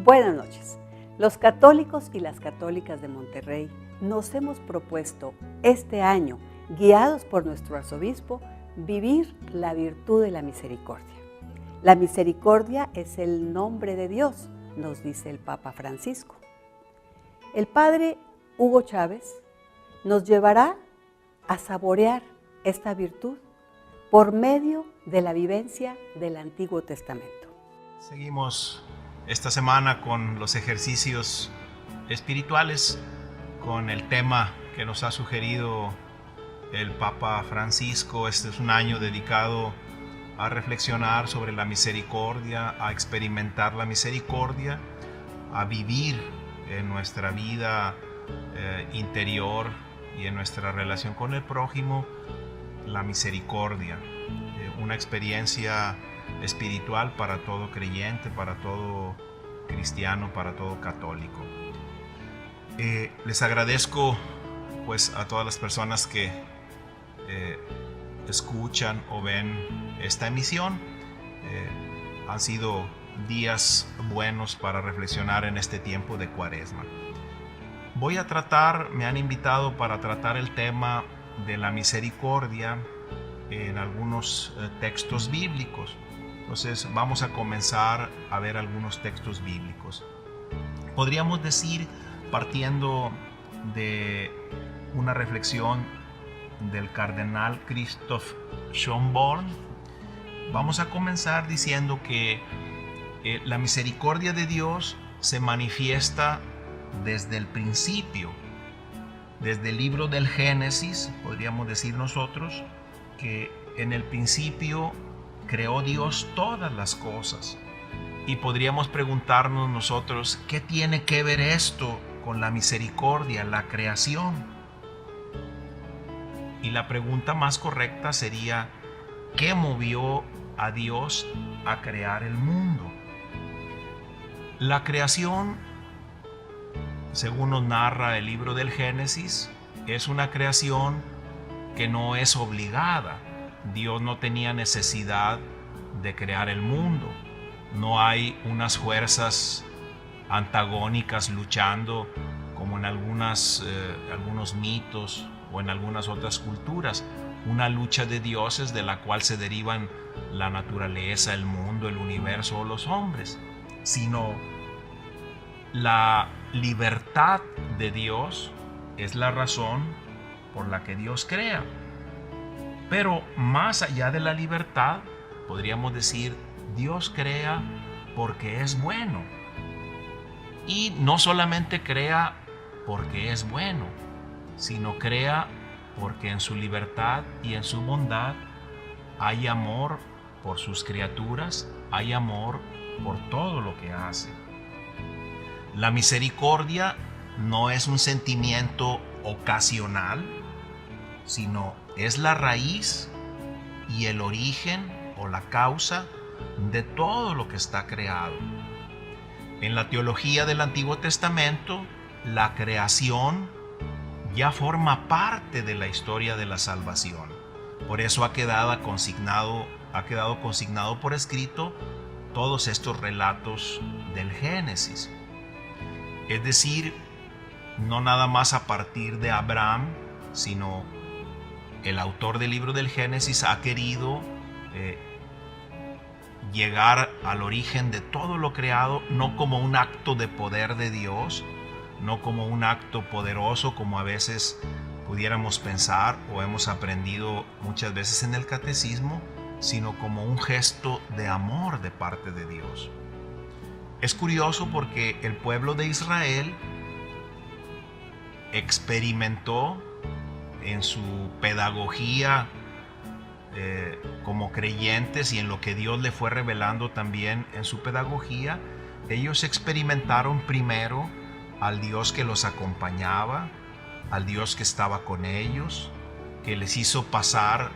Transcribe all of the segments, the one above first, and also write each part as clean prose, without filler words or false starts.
Buenas noches. Los católicos y las católicas de Monterrey nos hemos propuesto este año, guiados por nuestro arzobispo, vivir la virtud de la misericordia. La misericordia es el nombre de Dios, nos dice el Papa Francisco. El padre Hugo Chávez nos llevará a saborear esta virtud por medio de la vivencia del Antiguo Testamento. Seguimos esta semana con los ejercicios espirituales, con el tema que nos ha sugerido el Papa Francisco. Este es un año dedicado a reflexionar sobre la misericordia, a experimentar la misericordia, a vivir en nuestra vida interior y en nuestra relación con el prójimo la misericordia, una experiencia espiritual para todo creyente, para todo cristiano, para todo católico. Les agradezco pues a todas las personas que escuchan o ven esta emisión. Han sido días buenos para reflexionar en este tiempo de Cuaresma. Me han invitado para tratar el tema de la misericordia en algunos textos bíblicos. Entonces vamos a comenzar a ver algunos textos bíblicos. Podríamos decir, partiendo de una reflexión del cardenal Christoph Schönborn, vamos a comenzar diciendo que la misericordia de Dios se manifiesta desde el principio, desde el libro del Génesis. Podríamos decir nosotros que en el principio creó Dios todas las cosas, y podríamos preguntarnos nosotros, ¿qué tiene que ver esto con la misericordia, la creación? Y la pregunta más correcta sería, ¿qué movió a Dios a crear el mundo? La creación, según nos narra el libro del Génesis, es una creación que no es obligada. Dios no tenía necesidad de crear el mundo. No hay unas fuerzas antagónicas luchando como en algunos mitos o en algunas otras culturas. Una lucha de dioses de la cual se derivan la naturaleza, el mundo, el universo o los hombres, sino la libertad de Dios es la razón por la que Dios crea. Pero más allá de la libertad, podríamos decir, Dios crea porque es bueno. Y no solamente crea porque es bueno, sino crea porque en su libertad y en su bondad hay amor por sus criaturas, hay amor por todo lo que hace. La misericordia no es un sentimiento ocasional, sino es la raíz y el origen o la causa de todo lo que está creado. En la teología del Antiguo Testamento, la creación ya forma parte de la historia de la salvación. Por eso ha quedado consignado por escrito todos estos relatos del Génesis. Es decir, no nada más a partir de Abraham, sino el autor del libro del Génesis ha querido llegar al origen de todo lo creado, no como un acto de poder de Dios, no como un acto poderoso como a veces pudiéramos pensar o hemos aprendido muchas veces en el catecismo, sino como un gesto de amor de parte de Dios. Es curioso porque el pueblo de Israel experimentó en su pedagogía como creyentes y en lo que Dios le fue revelando también en su pedagogía, ellos experimentaron primero al Dios que los acompañaba, al Dios que estaba con ellos, que les hizo pasar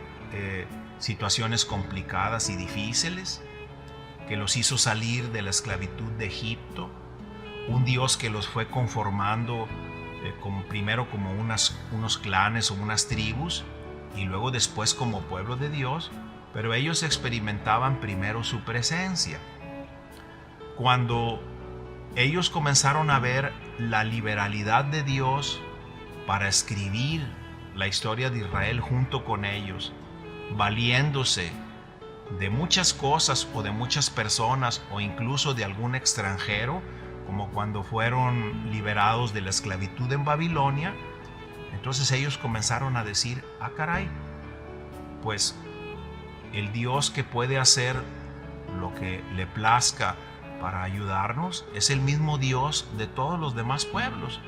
situaciones complicadas y difíciles, que los hizo salir de la esclavitud de Egipto, un Dios que los fue conformando primero como unos clanes o unas tribus, y luego después como pueblo de Dios, pero ellos experimentaban primero su presencia. Cuando ellos comenzaron a ver la liberalidad de Dios para escribir la historia de Israel junto con ellos, valiéndose de muchas cosas o de muchas personas o incluso de algún extranjero, como cuando fueron liberados de la esclavitud en Babilonia. Entonces ellos comenzaron a decir, ah caray, pues el Dios que puede hacer lo que le plazca para ayudarnos es el mismo Dios de todos los demás pueblos.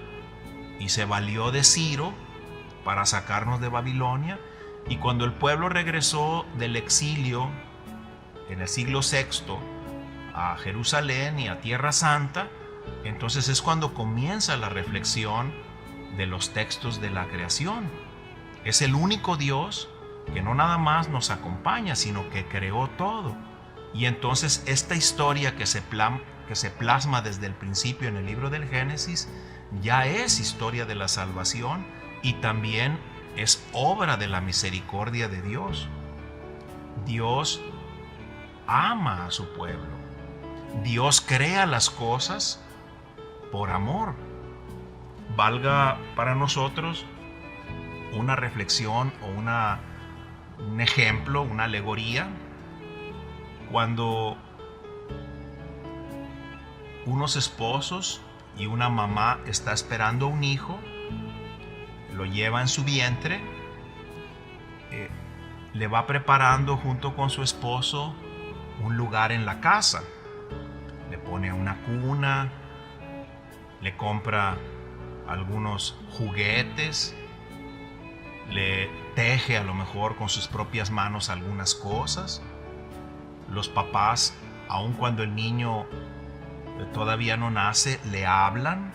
Y se valió de Ciro para sacarnos de Babilonia. Y cuando el pueblo regresó del exilio en el siglo VI a Jerusalén y a Tierra Santa, entonces es cuando comienza la reflexión de los textos de la creación. Es el único Dios que no nada más nos acompaña, sino que creó todo. Y entonces esta historia que se plasma desde el principio en el libro del Génesis ya es historia de la salvación y también es obra de la misericordia de Dios. Dios ama a su pueblo. Dios crea las cosas por amor. Valga para nosotros una reflexión o un ejemplo, una alegoría, cuando unos esposos y una mamá está esperando un hijo, lo lleva en su vientre, le va preparando junto con su esposo un lugar en la casa, le pone una cuna, le compra algunos juguetes, le teje a lo mejor con sus propias manos algunas cosas. Los papás, aun cuando el niño todavía no nace, le hablan,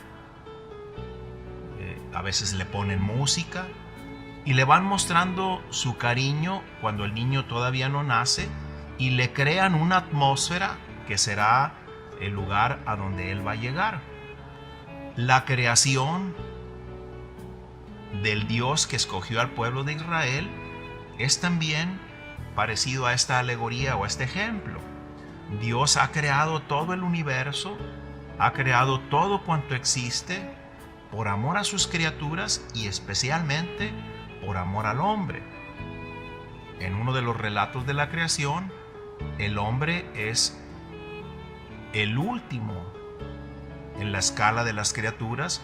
a veces le ponen música y le van mostrando su cariño cuando el niño todavía no nace y le crean una atmósfera que será el lugar a donde él va a llegar. La creación del Dios que escogió al pueblo de Israel es también parecido a esta alegoría o a este ejemplo. Dios ha creado todo el universo, ha creado todo cuanto existe por amor a sus criaturas y especialmente por amor al hombre. En uno de los relatos de la creación, el hombre es el último en la escala de las criaturas,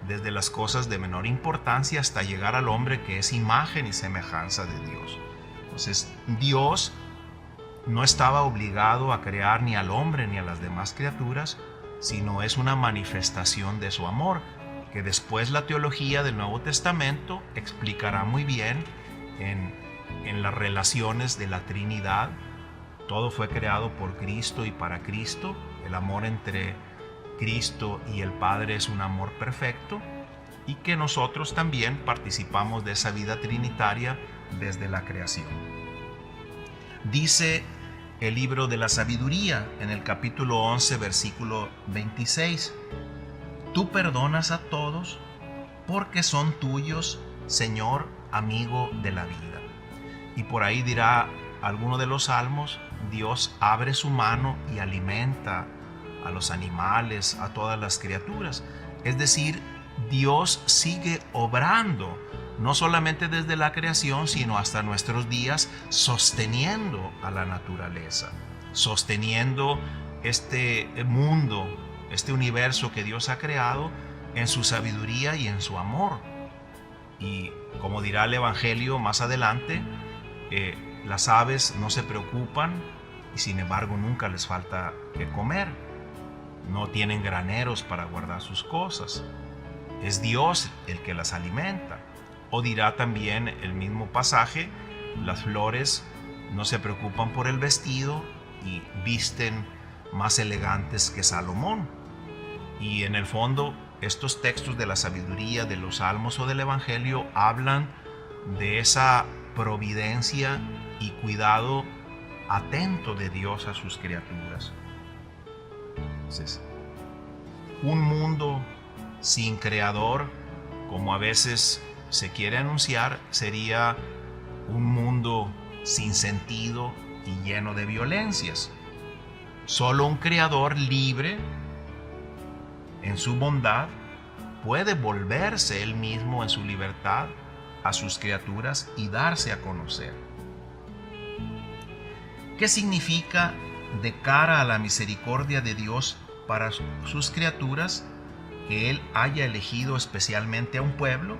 desde las cosas de menor importancia hasta llegar al hombre que es imagen y semejanza de Dios. Entonces, Dios no estaba obligado a crear ni al hombre ni a las demás criaturas, sino es una manifestación de su amor, que después la teología del Nuevo Testamento explicará muy bien en las relaciones de la Trinidad. Todo fue creado por Cristo y para Cristo. El amor entre Cristo y el Padre es un amor perfecto, y que nosotros también participamos de esa vida trinitaria desde la creación. Dice el libro de la sabiduría en el capítulo 11, versículo 26: Tú perdonas a todos porque son tuyos, Señor, amigo de la vida. Y por ahí dirá alguno de los salmos: Dios abre su mano y alimenta a los animales, a todas las criaturas. Es decir, Dios sigue obrando, no solamente desde la creación, sino hasta nuestros días, sosteniendo a la naturaleza, sosteniendo este mundo, este universo que Dios ha creado en su sabiduría y en su amor. Y como dirá el Evangelio más adelante, las aves no se preocupan y sin embargo nunca les falta que comer. No tienen graneros para guardar sus cosas. Es Dios el que las alimenta. O dirá también el mismo pasaje: las flores no se preocupan por el vestido y visten más elegantes que Salomón. Y en el fondo, estos textos de la sabiduría, de los salmos o del Evangelio hablan de esa providencia y cuidado atento de Dios a sus criaturas. Entonces, un mundo sin creador, como a veces se quiere anunciar, sería un mundo sin sentido y lleno de violencias. Solo un creador libre en su bondad, puede volverse Él mismo en su libertad a sus criaturas y darse a conocer. ¿Qué significa de cara a la misericordia de Dios para sus criaturas que Él haya elegido especialmente a un pueblo?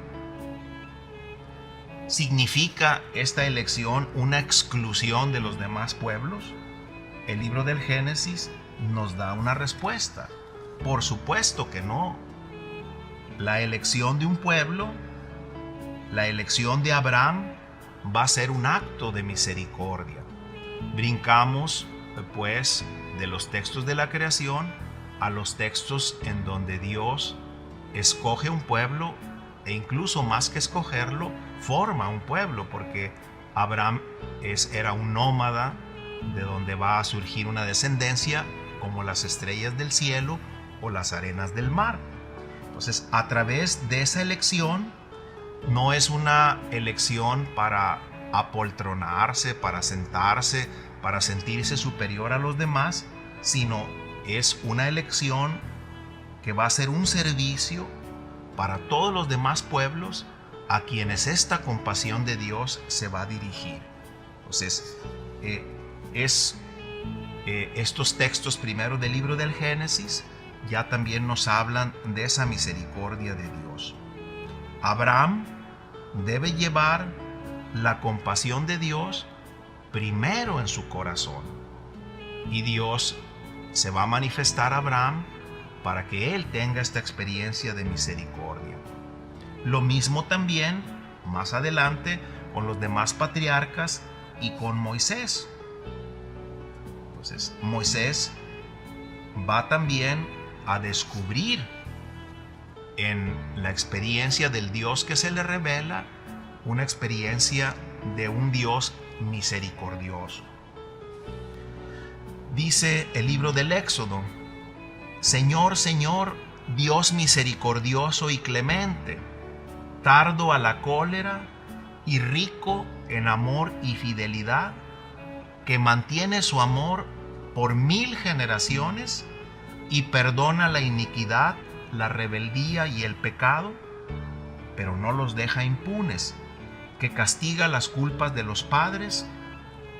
¿Significa esta elección una exclusión de los demás pueblos? El libro del Génesis nos da una respuesta. Por supuesto que no. La elección de un pueblo, la elección de Abraham, va a ser un acto de misericordia. Brincamos, pues, de los textos de la creación a los textos en donde Dios escoge un pueblo e incluso más que escogerlo, forma un pueblo, porque Abraham era un nómada de donde va a surgir una descendencia como las estrellas del cielo o las arenas del mar. Entonces, a través de esa elección, no es una elección para apoltronarse, para sentarse, para sentirse superior a los demás, sino es una elección que va a ser un servicio para todos los demás pueblos a quienes esta compasión de Dios se va a dirigir. Entonces, estos textos primero del libro del Génesis ya también nos hablan de esa misericordia de Dios. Abraham debe llevar la compasión de Dios primero en su corazón, y Dios se va a manifestar a Abraham para que él tenga esta experiencia de misericordia. Lo mismo también más adelante con los demás patriarcas y con Moisés. Entonces, Moisés va también a descubrir en la experiencia del Dios que se le revela una experiencia de un Dios misericordioso. Dice el libro del Éxodo: Señor, Señor, Dios misericordioso y clemente, tardo a la cólera y rico en amor y fidelidad, que mantiene su amor por 1000 generaciones y perdona la iniquidad, la rebeldía y el pecado, pero no los deja impunes, que castiga las culpas de los padres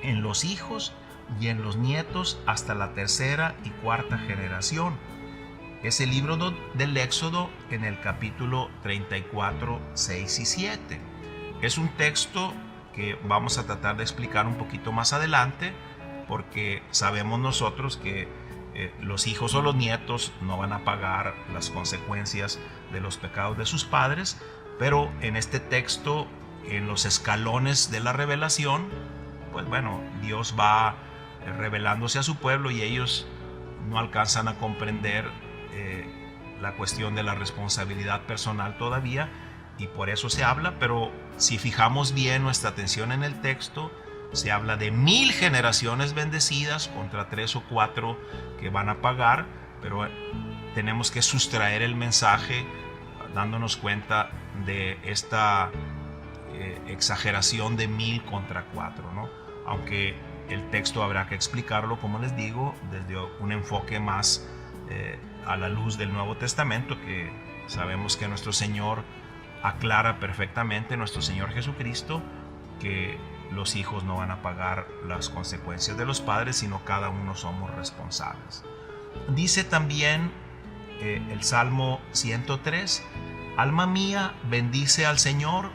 en los hijos y en los nietos hasta la 3ª y 4ª generación. Es el libro del Éxodo en el capítulo 34, 6 y 7. Es un texto que vamos a tratar de explicar un poquito más adelante, porque sabemos nosotros que los hijos o los nietos no van a pagar las consecuencias de los pecados de sus padres, pero en este texto, en los escalones de la revelación, pues bueno, Dios va revelándose a su pueblo y ellos no alcanzan a comprender la cuestión de la responsabilidad personal todavía, y por eso se habla. Pero si fijamos bien nuestra atención en el texto, se habla de 1000 generaciones bendecidas contra 3 o 4 que van a pagar, pero tenemos que sustraer el mensaje dándonos cuenta de esta exageración de 1000 contra 4, ¿no? Aunque el texto habrá que explicarlo, como les digo, desde un enfoque más a la luz del Nuevo Testamento, que sabemos que nuestro Señor aclara perfectamente, nuestro Señor Jesucristo, que los hijos no van a pagar las consecuencias de los padres, sino cada uno somos responsables. Dice también el Salmo 103: Alma mía, bendice al Señor,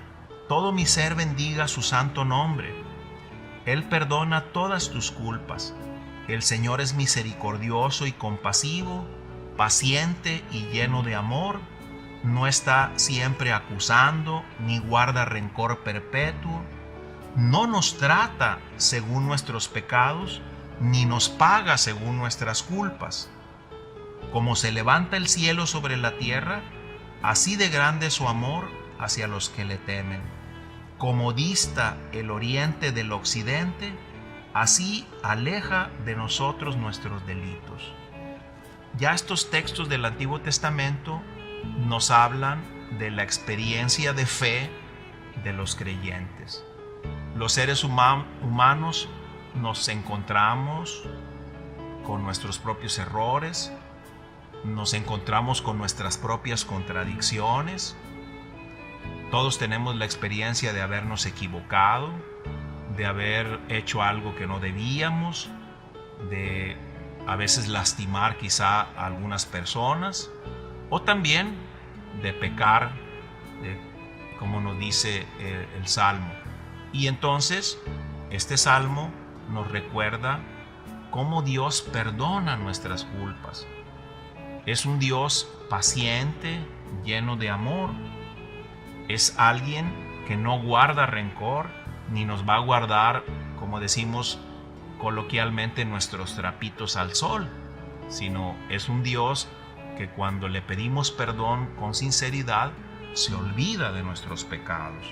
todo mi ser bendiga su santo nombre. Él perdona todas tus culpas. El Señor es misericordioso y compasivo, paciente y lleno de amor. No está siempre acusando, ni guarda rencor perpetuo. No nos trata según nuestros pecados, ni nos paga según nuestras culpas. Como se levanta el cielo sobre la tierra, así de grande es su amor hacia los que le temen. Como dista el oriente del occidente, así aleja de nosotros nuestros delitos. Ya estos textos del Antiguo Testamento nos hablan de la experiencia de fe de los creyentes. Los seres humanos nos encontramos con nuestros propios errores, nos encontramos con nuestras propias contradicciones. Todos tenemos la experiencia de habernos equivocado, de haber hecho algo que no debíamos, de a veces lastimar quizá a algunas personas, o también de pecar, como nos dice el Salmo. Y entonces este Salmo nos recuerda cómo Dios perdona nuestras culpas. Es un Dios paciente, lleno de amor. Es alguien que no guarda rencor, ni nos va a guardar, como decimos coloquialmente, nuestros trapitos al sol, sino es un Dios que cuando le pedimos perdón con sinceridad, se olvida de nuestros pecados.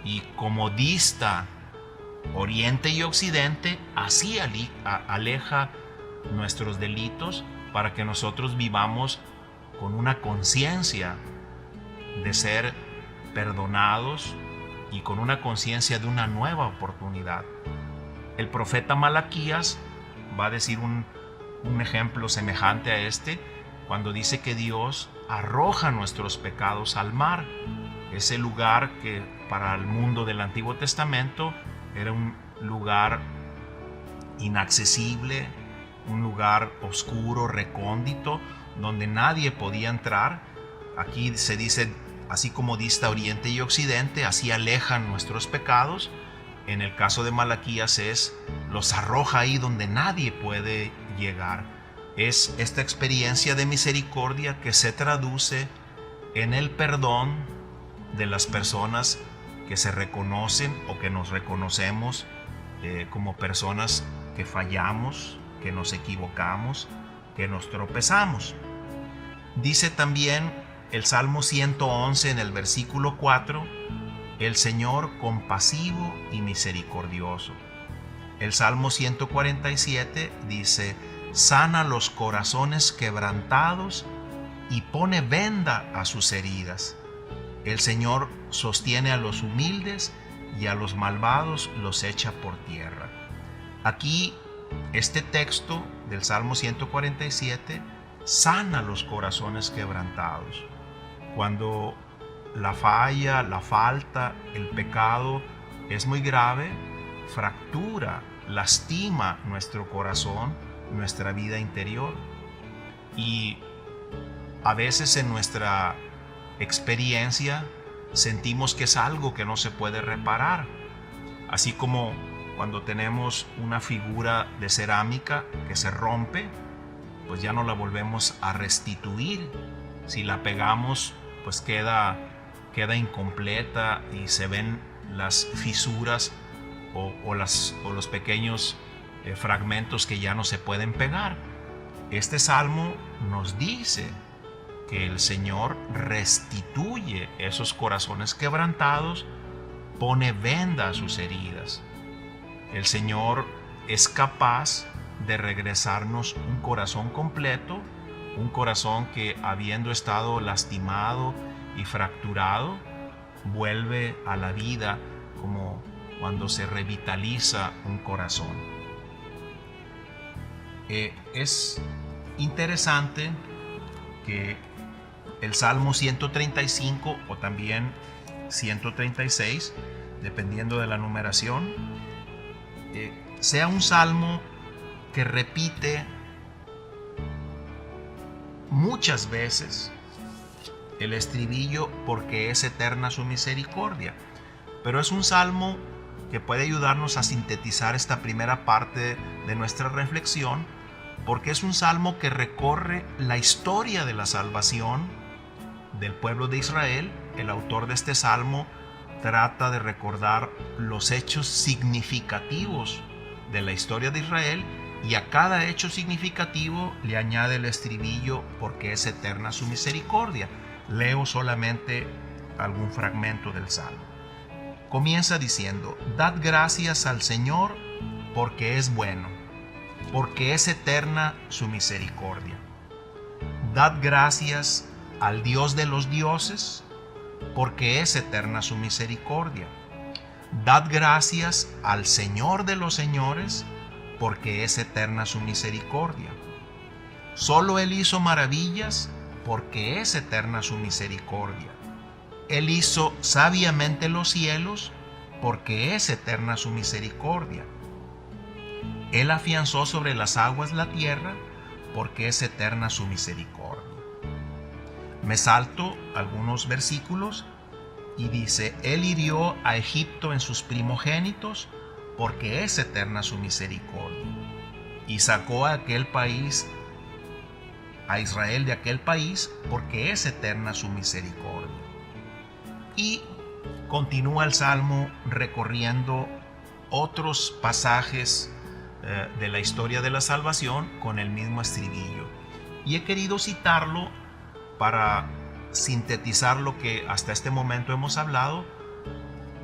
Y como dista Oriente y Occidente, así aleja nuestros delitos para que nosotros vivamos con una conciencia de ser perdonados y con una conciencia de una nueva oportunidad. El profeta Malaquías va a decir un ejemplo semejante a este cuando dice que Dios arroja nuestros pecados al mar, ese lugar que para el mundo del Antiguo Testamento era un lugar inaccesible, un lugar oscuro, recóndito, donde nadie podía entrar. Aquí se dice, así como dista Oriente y Occidente, así alejan nuestros pecados. En el caso de Malaquías los arroja ahí donde nadie puede llegar. Es esta experiencia de misericordia que se traduce en el perdón de las personas que se reconocen o que nos reconocemos como personas que fallamos, que nos equivocamos, que nos tropezamos. Dice también el Salmo 111 en el versículo 4, el Señor compasivo y misericordioso. El Salmo 147 dice, sana los corazones quebrantados y pone venda a sus heridas. El Señor sostiene a los humildes y a los malvados los echa por tierra. Aquí este texto del Salmo 147 sana los corazones quebrantados. Cuando la falla, la falta, el pecado es muy grave, fractura, lastima nuestro corazón, nuestra vida interior. Y a veces en nuestra experiencia sentimos que es algo que no se puede reparar. Así como cuando tenemos una figura de cerámica que se rompe, pues ya no la volvemos a restituir. Si la pegamos, pues queda incompleta y se ven las fisuras o los pequeños fragmentos que ya no se pueden pegar. Este salmo nos dice que el Señor restituye esos corazones quebrantados, pone venda a sus heridas. El Señor es capaz de regresarnos un corazón completo, un corazón que, habiendo estado lastimado y fracturado, vuelve a la vida como cuando se revitaliza un corazón. Es interesante que el Salmo 135 o también 136, dependiendo de la numeración, sea un salmo que repite muchas veces el estribillo porque es eterna su misericordia. Pero es un salmo que puede ayudarnos a sintetizar esta primera parte de nuestra reflexión, porque es un salmo que recorre la historia de la salvación del pueblo de Israel. El autor de este salmo trata de recordar los hechos significativos de la historia de Israel, y a cada hecho significativo le añade el estribillo porque es eterna su misericordia. Leo solamente algún fragmento del salmo. Comienza diciendo: dad gracias al Señor porque es bueno, porque es eterna su misericordia. Dad gracias al Dios de los dioses, porque es eterna su misericordia. Dad gracias al Señor de los señores, porque es eterna su misericordia. Solo Él hizo maravillas porque es eterna su misericordia. Él hizo sabiamente los cielos porque es eterna su misericordia. Él afianzó sobre las aguas la tierra porque es eterna su misericordia. Me salto algunos versículos y dice, Él hirió a Egipto en sus primogénitos porque es eterna su misericordia. Y sacó a aquel país, a Israel de aquel país, porque es eterna su misericordia. Y continúa el Salmo recorriendo otros pasajes de la historia de la salvación con el mismo estribillo. Y he querido citarlo para sintetizar lo que hasta este momento hemos hablado,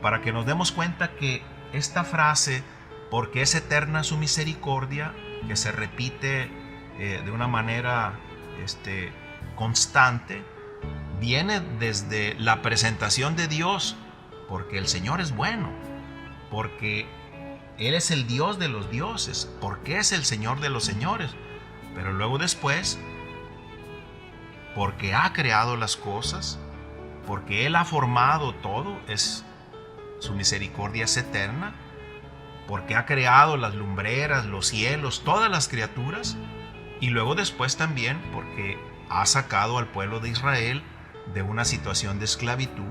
para que nos demos cuenta que esta frase, porque es eterna su misericordia, que se repite de una manera constante, viene desde la presentación de Dios, porque el Señor es bueno, porque Él es el Dios de los dioses, porque es el Señor de los señores, pero luego después, porque ha creado las cosas, porque Él ha formado todo, su misericordia es eterna, porque ha creado las lumbreras, los cielos, todas las criaturas, y luego después también porque ha sacado al pueblo de Israel de una situación de esclavitud,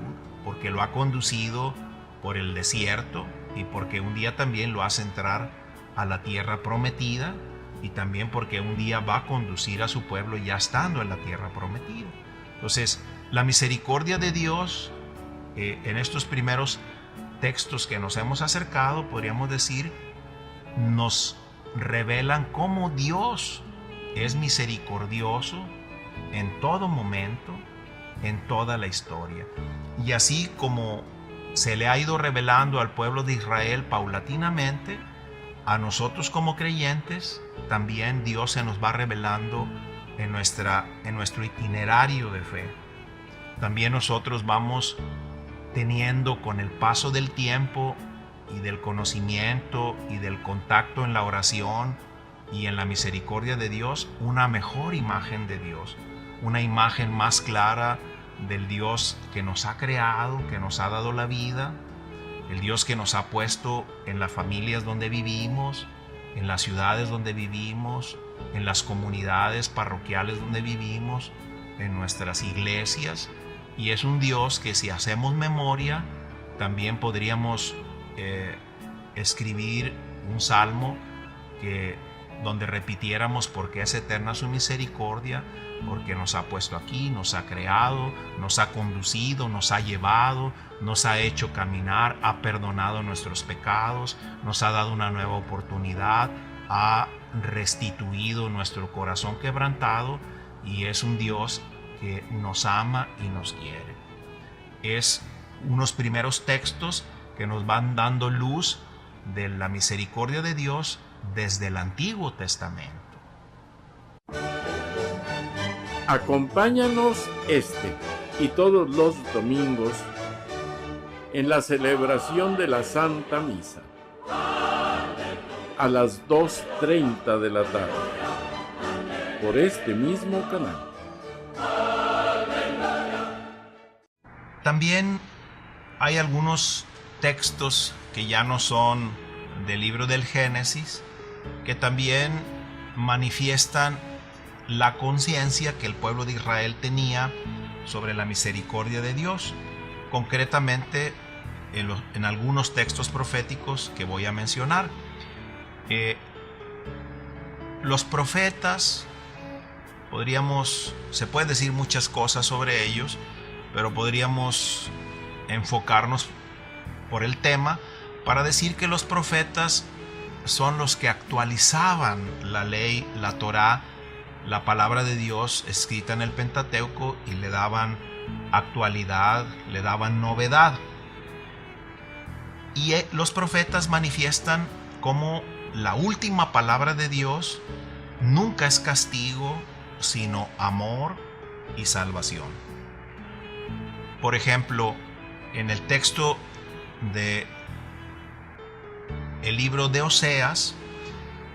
porque lo ha conducido por el desierto y porque un día también lo hace entrar a la tierra prometida, y también porque un día va a conducir a su pueblo ya estando en la tierra prometida. Entonces, la misericordia de Dios, en estos primeros textos que nos hemos acercado, podríamos decir, nos revelan cómo Dios es misericordioso en todo momento, en toda la historia. Y así como se le ha ido revelando al pueblo de Israel paulatinamente, a nosotros como creyentes también Dios se nos va revelando en nuestro itinerario de fe. También nosotros vamos teniendo, con el paso del tiempo y del conocimiento y del contacto en la oración y en la misericordia de Dios, una mejor imagen de Dios, una imagen más clara del Dios que nos ha creado, que nos ha dado la vida, el Dios que nos ha puesto en las familias donde vivimos, en las ciudades donde vivimos, en las comunidades parroquiales donde vivimos, en nuestras iglesias. Y es un Dios que, si hacemos memoria, también podríamos escribir un salmo donde repitiéramos porque es eterna su misericordia, porque nos ha puesto aquí, nos ha creado, nos ha conducido, nos ha llevado, nos ha hecho caminar, ha perdonado nuestros pecados, nos ha dado una nueva oportunidad, ha restituido nuestro corazón quebrantado, y es un Dios que nos ama y nos quiere. Es unos primeros textos que nos van dando luz de la misericordia de Dios desde el Antiguo Testamento. Acompáñanos este y todos los domingos en la celebración de la Santa Misa a las 2:30 de la tarde por este mismo canal. También hay algunos textos que ya no son del libro del Génesis, que también manifiestan la conciencia que el pueblo de Israel tenía sobre la misericordia de Dios, concretamente en algunos textos proféticos que voy a mencionar. Los profetas, se puede decir muchas cosas sobre ellos, pero podríamos enfocarnos por el tema para decir que los profetas son los que actualizaban la ley, la Torá, la palabra de Dios escrita en el Pentateuco, y le daban actualidad, le daban novedad. Y los profetas manifiestan cómo la última palabra de Dios nunca es castigo, sino amor y salvación. Por ejemplo, en el texto de el libro de Oseas,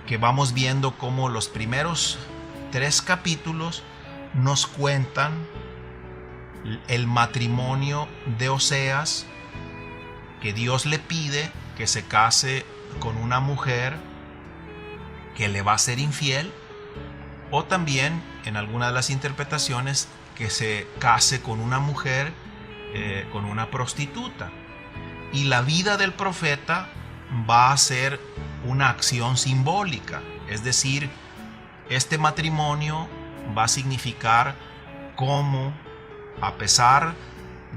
que vamos viendo cómo los primeros 3 capítulos nos cuentan el matrimonio de Oseas, que Dios le pide que se case con una mujer que le va a ser infiel, o también en alguna de las interpretaciones que se case con una mujer, con una prostituta. Y la vida del profeta va a ser una acción simbólica, es decir, este matrimonio va a significar cómo, a pesar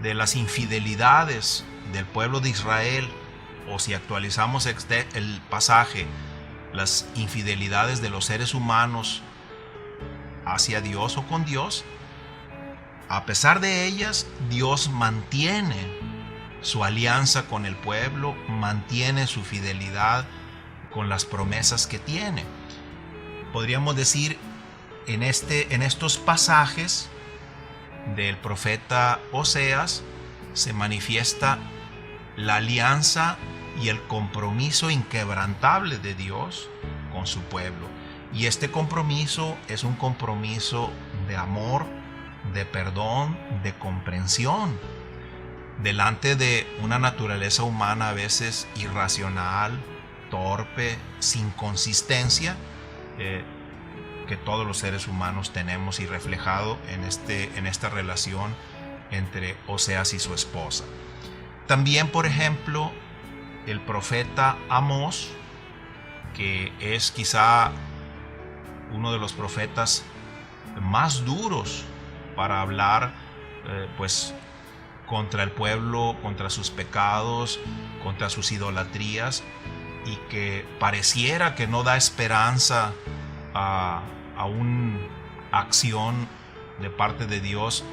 de las infidelidades del pueblo de Israel, o si actualizamos el pasaje, las infidelidades de los seres humanos hacia Dios o con Dios, a pesar de ellas, Dios mantiene su alianza con el pueblo, mantiene su fidelidad con las promesas que tiene. Podríamos decir, en estos pasajes del profeta Oseas se manifiesta la alianza y el compromiso inquebrantable de Dios con su pueblo. Y este compromiso es un compromiso de amor, de perdón, de comprensión, delante de una naturaleza humana a veces irracional, torpe, sin consistencia, que todos los seres humanos tenemos, y reflejado en esta relación entre Oseas y su esposa. También, por ejemplo, el profeta Amós, que es quizá uno de los profetas más duros para hablar pues contra el pueblo, contra sus pecados, contra sus idolatrías, y que pareciera que no da esperanza a una acción de parte de Dios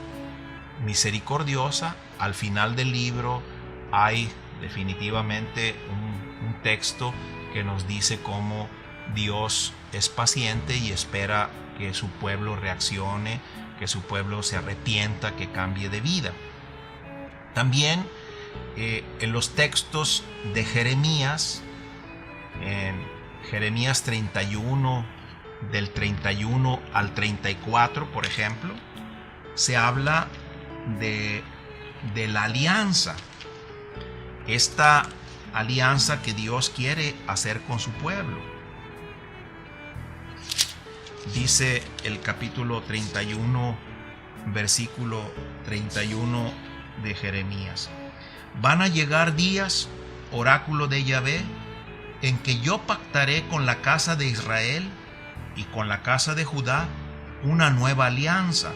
misericordiosa. Al final del libro hay definitivamente un texto que nos dice cómo Dios es paciente y espera que su pueblo reaccione, que su pueblo se arrepienta, que cambie de vida. También en los textos de Jeremías, en Jeremías 31, del 31 al 34, por ejemplo, se habla de la alianza, esta alianza que Dios quiere hacer con su pueblo. Dice el capítulo 31, versículo 31 de Jeremías: van a llegar días, oráculo de Yahvé, en que yo pactaré con la casa de Israel y con la casa de Judá una nueva alianza,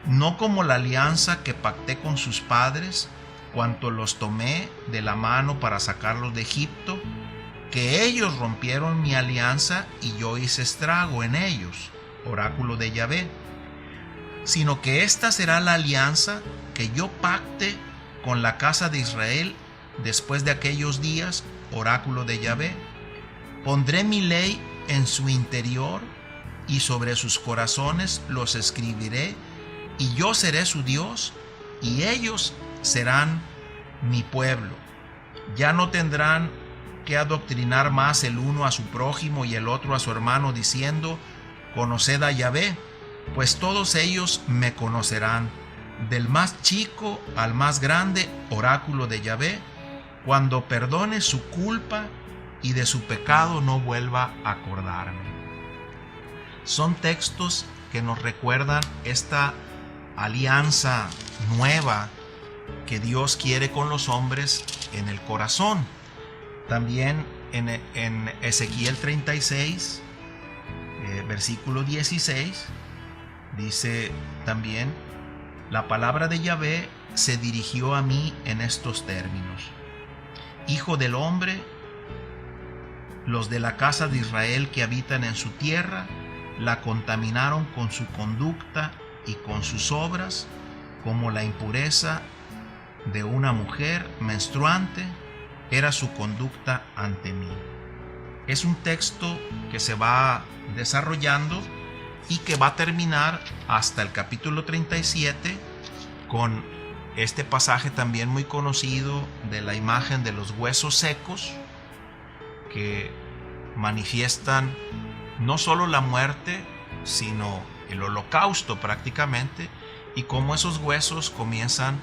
no como la alianza que pacté con sus padres cuando los tomé de la mano para sacarlos de Egipto, que ellos rompieron mi alianza y yo hice estrago en ellos, oráculo de Yahvé, sino que esta será la alianza que yo pacte con la casa de Israel después de aquellos días, oráculo de Yahvé. Pondré mi ley en su interior y sobre sus corazones los escribiré, y yo seré su Dios y ellos serán mi pueblo. Ya no tendrán que adoctrinar más el uno a su prójimo y el otro a su hermano, diciendo: conoced a Yahvé, pues todos ellos me conocerán, del más chico al más grande, oráculo de Yahvé, cuando perdone su culpa y de su pecado no vuelva a acordarme. Son textos que nos recuerdan esta alianza nueva que Dios quiere con los hombres en el corazón. También en Ezequiel 36, versículo 16, dice también: la palabra de Yahvé se dirigió a mí en estos términos: hijo del hombre, los de la casa de Israel que habitan en su tierra la contaminaron con su conducta y con sus obras, como la impureza de una mujer menstruante era su conducta ante mí. Es un texto que se va desarrollando y que va a terminar hasta el capítulo 37 con este pasaje también muy conocido de la imagen de los huesos secos, que manifiestan no solo la muerte sino el holocausto prácticamente, y cómo esos huesos comienzan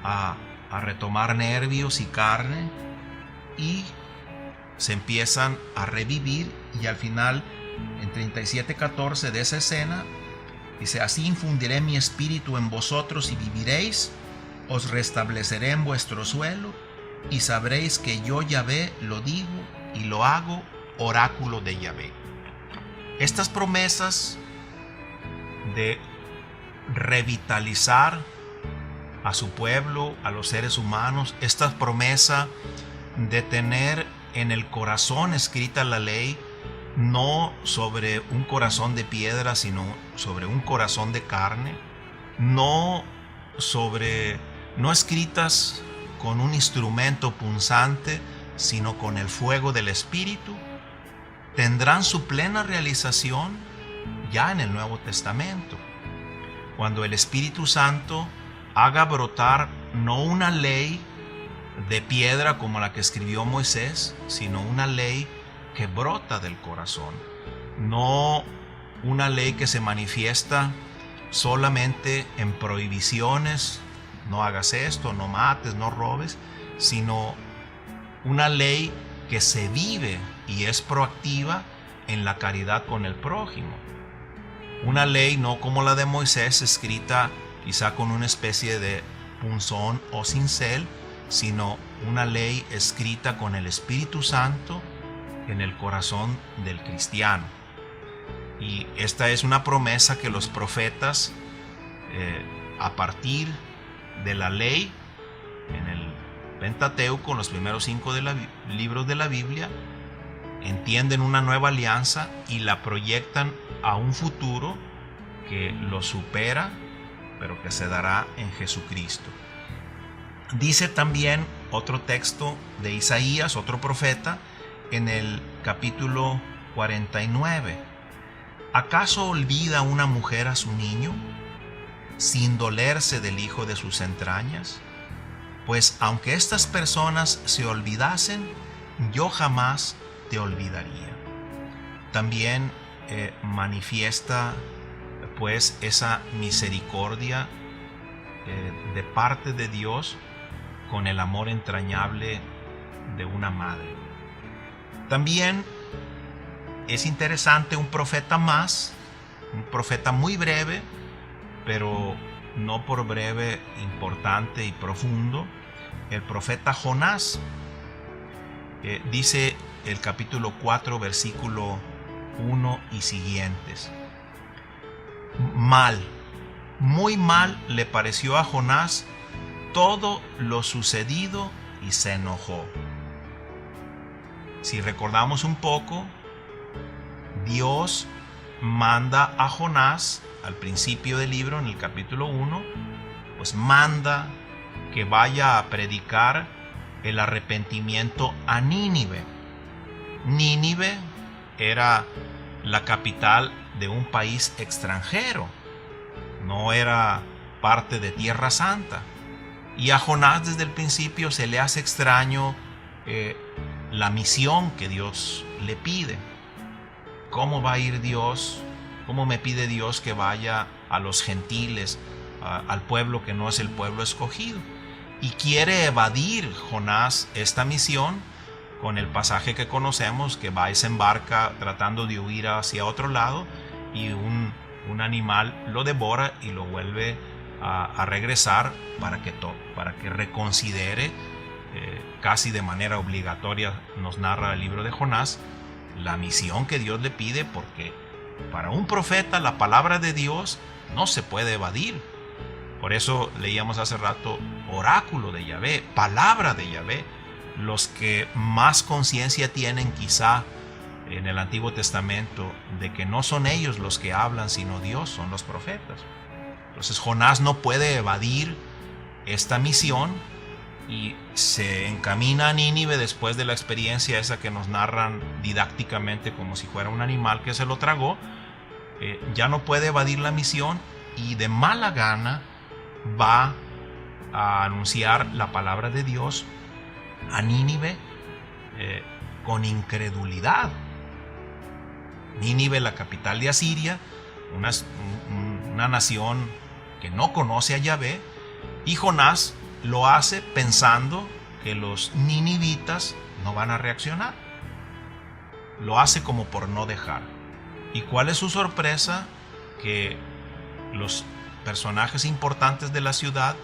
a retomar nervios y carne y se empiezan a revivir, y al final en 37:14 de esa escena dice: así infundiré mi espíritu en vosotros y viviréis, os restableceré en vuestro suelo y sabréis que yo Yahvé lo digo y lo hago, oráculo de Yahvé. Estas promesas de revitalizar a su pueblo, a los seres humanos, esta promesa de tener en el corazón escrita la ley, no sobre un corazón de piedra, sino sobre un corazón de carne, no escritas con un instrumento punzante, sino con el fuego del Espíritu, tendrán su plena realización ya en el Nuevo Testamento, cuando el Espíritu Santo haga brotar no una ley de piedra como la que escribió Moisés, sino una ley que brota del corazón, no una ley que se manifiesta solamente en prohibiciones: no hagas esto, no mates, no robes, sino una ley que se vive y es proactiva en la caridad con el prójimo. Una ley no como la de Moisés, escrita quizá con una especie de punzón o cincel, sino una ley escrita con el Espíritu Santo en el corazón del cristiano. Y esta es una promesa que los profetas, a partir de la ley en el Pentateuco, en los primeros 5 libros de la Biblia, entienden una nueva alianza y la proyectan a un futuro que lo supera, pero que se dará en Jesucristo. Dice también otro texto de Isaías, otro profeta, en el capítulo 49: ¿acaso olvida una mujer a su niño, sin dolerse del hijo de sus entrañas? Pues aunque estas personas se olvidasen, yo jamás te olvidaría. También manifiesta pues esa misericordia de parte de Dios con el amor entrañable de una madre. También es interesante un profeta más, un profeta muy breve, pero no por breve importante y profundo, el profeta Jonás. Dice el capítulo 4, versículo 1 y siguientes: mal, muy mal le pareció a Jonás todo lo sucedido y se enojó. Si recordamos un poco, Dios manda a Jonás al principio del libro, en el capítulo 1, pues manda que vaya a predicar el arrepentimiento a Nínive. Nínive era la capital de un país extranjero, no era parte de Tierra Santa. Y a Jonás desde el principio se le hace extraño la misión que Dios le pide. ¿Cómo va a ir Dios? ¿Cómo me pide Dios que vaya a los gentiles, al pueblo que no es el pueblo escogido? Y quiere evadir Jonás esta misión con el pasaje que conocemos, que va y se embarca tratando de huir hacia otro lado, y un animal lo devora y lo vuelve a regresar para que reconsidere, casi de manera obligatoria, nos narra el libro de Jonás, la misión que Dios le pide, porque para un profeta la palabra de Dios no se puede evadir. Por eso leíamos hace rato oráculo de Yahvé, palabra de Yahvé. Los que más conciencia tienen quizá en el Antiguo Testamento de que no son ellos los que hablan, sino Dios, son los profetas. Entonces Jonás no puede evadir esta misión y se encamina a Nínive después de la experiencia esa que nos narran didácticamente como si fuera un animal que se lo tragó. Ya no puede evadir la misión y de mala gana va a anunciar la palabra de Dios a Nínive con incredulidad. Nínive, la capital de Asiria, una nación que no conoce a Yahvé, y Jonás lo hace pensando que los ninivitas no van a reaccionar. Lo hace como por no dejar. ¿Y cuál es su sorpresa? Que los personajes importantes de la ciudad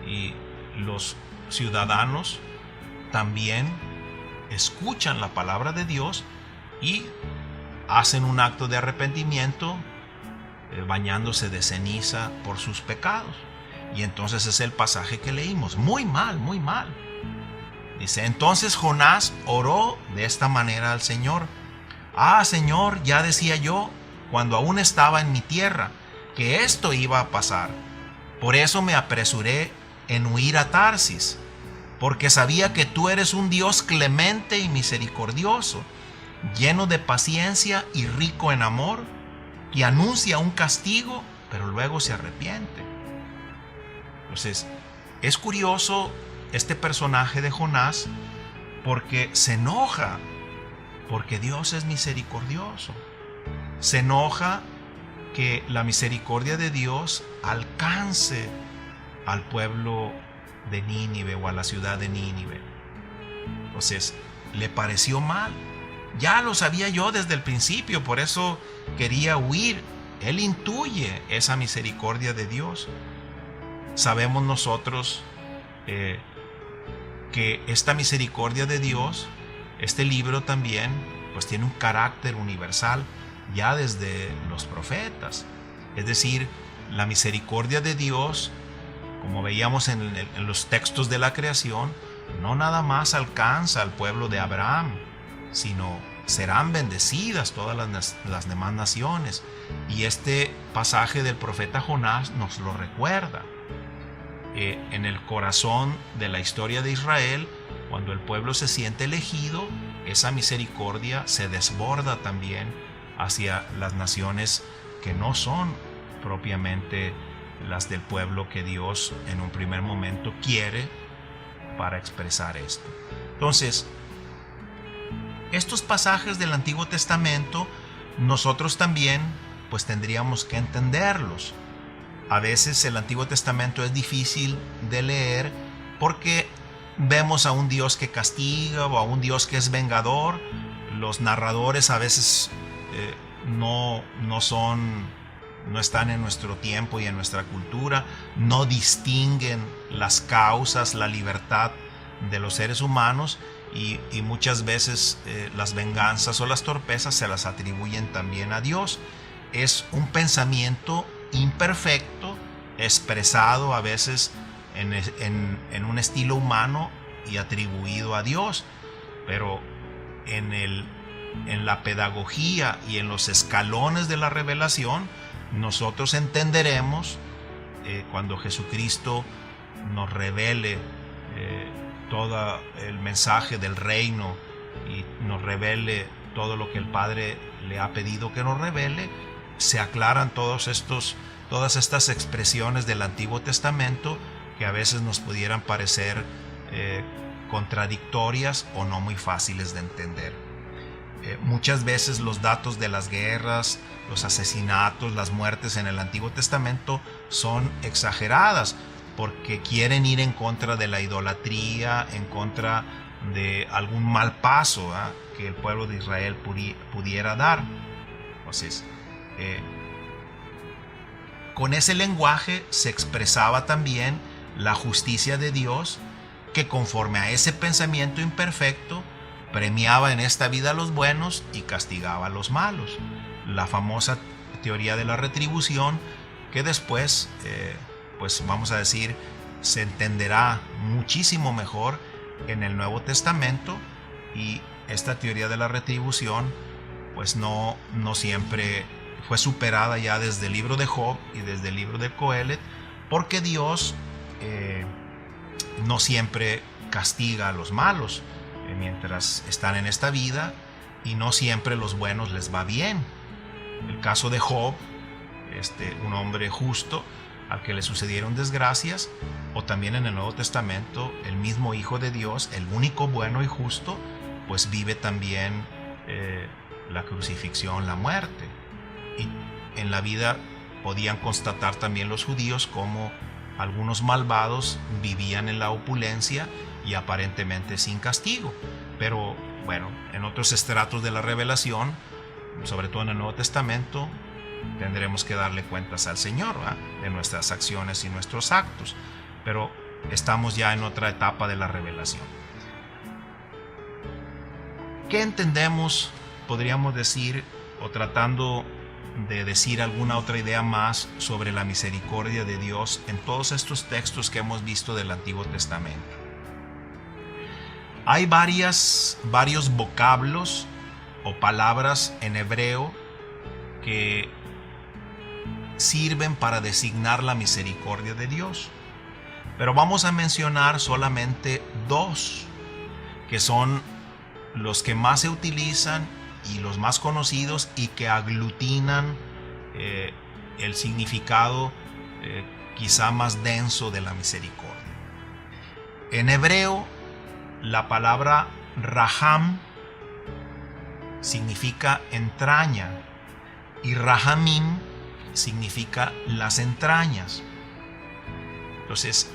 y los ciudadanos también escuchan la palabra de Dios y hacen un acto de arrepentimiento, bañándose de ceniza por sus pecados. Y entonces es el pasaje que leímos. Muy mal, muy mal. Dice: entonces Jonás oró de esta manera al Señor: ah, Señor, ya decía yo cuando aún estaba en mi tierra que esto iba a pasar. Por eso me apresuré en huir a Tarsis, porque sabía que tú eres un Dios clemente y misericordioso, lleno de paciencia y rico en amor, que anuncia un castigo, pero luego se arrepiente. Entonces, es curioso este personaje de Jonás, porque se enoja, porque Dios es misericordioso. Se enoja que la misericordia de Dios alcance al pueblo de Nínive o a la ciudad de Nínive. Entonces, le pareció mal. Ya lo sabía yo desde el principio, por eso quería huir. Él intuye esa misericordia de Dios. Sabemos nosotros que esta misericordia de Dios, este libro también, pues tiene un carácter universal ya desde los profetas. Es decir, la misericordia de Dios, como veíamos en los textos de la creación, no nada más alcanza al pueblo de Abraham, sino serán bendecidas todas las demás naciones. Y este pasaje del profeta Jonás nos lo recuerda. En el corazón de la historia de Israel, cuando el pueblo se siente elegido, esa misericordia se desborda también hacia las naciones que no son propiamente las del pueblo que Dios en un primer momento quiere para expresar esto. Entonces, estos pasajes del Antiguo Testamento nosotros también pues tendríamos que entenderlos. A veces el Antiguo Testamento es difícil de leer porque vemos a un Dios que castiga o a un Dios que es vengador. Los narradores a veces no están en nuestro tiempo y en nuestra cultura, no distinguen las causas, la libertad de los seres humanos, y muchas veces las venganzas o las torpezas se las atribuyen también a Dios. Es un pensamiento imperfecto, expresado a veces en un estilo humano y atribuido a Dios, pero en la pedagogía y en los escalones de la revelación nosotros entenderemos cuando Jesucristo nos revele todo el mensaje del reino y nos revele todo lo que el Padre le ha pedido que nos revele. Se aclaran todas estas expresiones del Antiguo Testamento que a veces nos pudieran parecer contradictorias o no muy fáciles de entender. Muchas veces los datos de las guerras, los asesinatos, las muertes en el Antiguo Testamento son exageradas porque quieren ir en contra de la idolatría, en contra de algún mal paso que el pueblo de Israel pudiera dar. Entonces, con ese lenguaje se expresaba también la justicia de Dios, que conforme a ese pensamiento imperfecto premiaba en esta vida a los buenos y castigaba a los malos. La famosa teoría de la retribución, que después, pues vamos a decir, se entenderá muchísimo mejor en el Nuevo Testamento, y esta teoría de la retribución pues no siempre fue superada ya desde el libro de Job y desde el libro de Coelet, porque Dios no siempre castiga a los malos mientras están en esta vida, y no siempre los buenos les va bien. El caso de Job, un hombre justo al que le sucedieron desgracias, o también en el Nuevo Testamento el mismo Hijo de Dios, el único bueno y justo, pues vive también la crucifixión, la muerte. Y en la vida podían constatar también los judíos cómo algunos malvados vivían en la opulencia y aparentemente sin castigo. Pero bueno, en otros estratos de la revelación, sobre todo en el Nuevo Testamento, tendremos que darle cuentas al Señor, ¿verdad?, de nuestras acciones y nuestros actos. Pero estamos ya en otra etapa de la revelación. ¿Qué entendemos, podríamos decir, o tratando de decir alguna otra idea más sobre la misericordia de Dios en todos estos textos que hemos visto del Antiguo Testamento? Hay varios vocablos o palabras en hebreo que sirven para designar la misericordia de Dios, pero vamos a mencionar solamente dos, que son los que más se utilizan y los más conocidos y que aglutinan el significado quizá más denso de la misericordia. En hebreo, la palabra raham significa entraña y rahamim significa las entrañas. Entonces,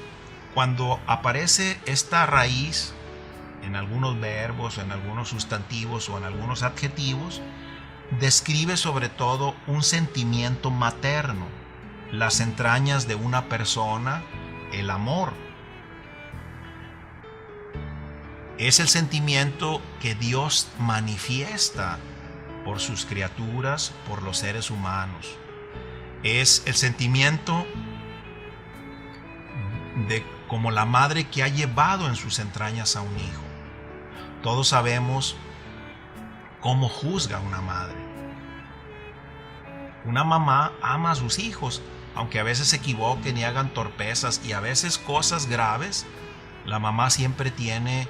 cuando aparece esta raíz en algunos verbos, en algunos sustantivos o en algunos adjetivos, describe sobre todo un sentimiento materno, las entrañas de una persona, el amor. Es el sentimiento que Dios manifiesta por sus criaturas, por los seres humanos. Es el sentimiento de como la madre que ha llevado en sus entrañas a un hijo. Todos sabemos cómo juzga una madre. Una mamá ama a sus hijos, aunque a veces se equivoquen y hagan torpezas y a veces cosas graves. La mamá siempre tiene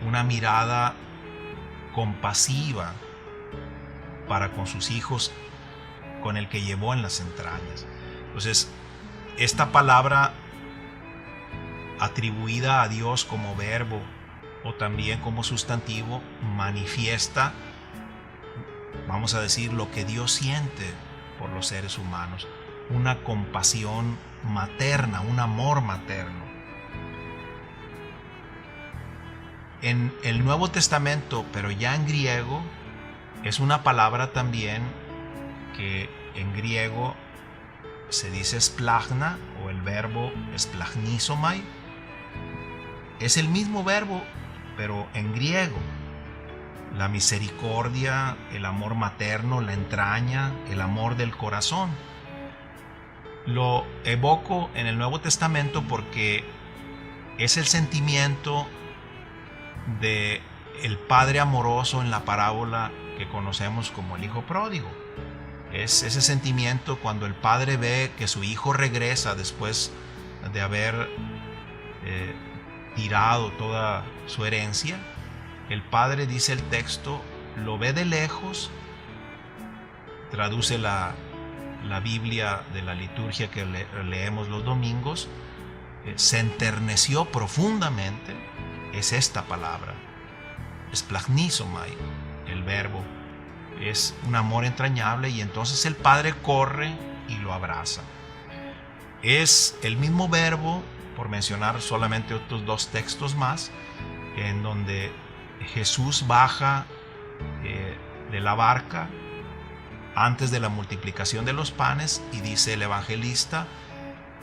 una mirada compasiva para con sus hijos, con el que llevó en las entrañas. Entonces, esta palabra atribuida a Dios como verbo o también como sustantivo manifiesta, vamos a decir, lo que Dios siente por los seres humanos, una compasión materna, un amor materno. En el Nuevo Testamento, pero ya en griego, es una palabra también que en griego se dice splagna, o el verbo splagnizomai. Es el mismo verbo, pero en griego. La misericordia, el amor materno, la entraña, el amor del corazón. Lo evoco en el Nuevo Testamento porque es el sentimiento de el padre amoroso en la parábola que conocemos como el hijo pródigo. Es ese sentimiento cuando el padre ve que su hijo regresa después de haber tirado toda su herencia. El padre, dice el texto, lo ve de lejos, traduce la Biblia de la liturgia que leemos los domingos, se enterneció profundamente. Es esta palabra, splagnizomai, el verbo. Es un amor entrañable y entonces el padre corre y lo abraza. Es el mismo verbo, por mencionar solamente otros dos textos más, en donde Jesús baja de la barca antes de la multiplicación de los panes y dice el evangelista,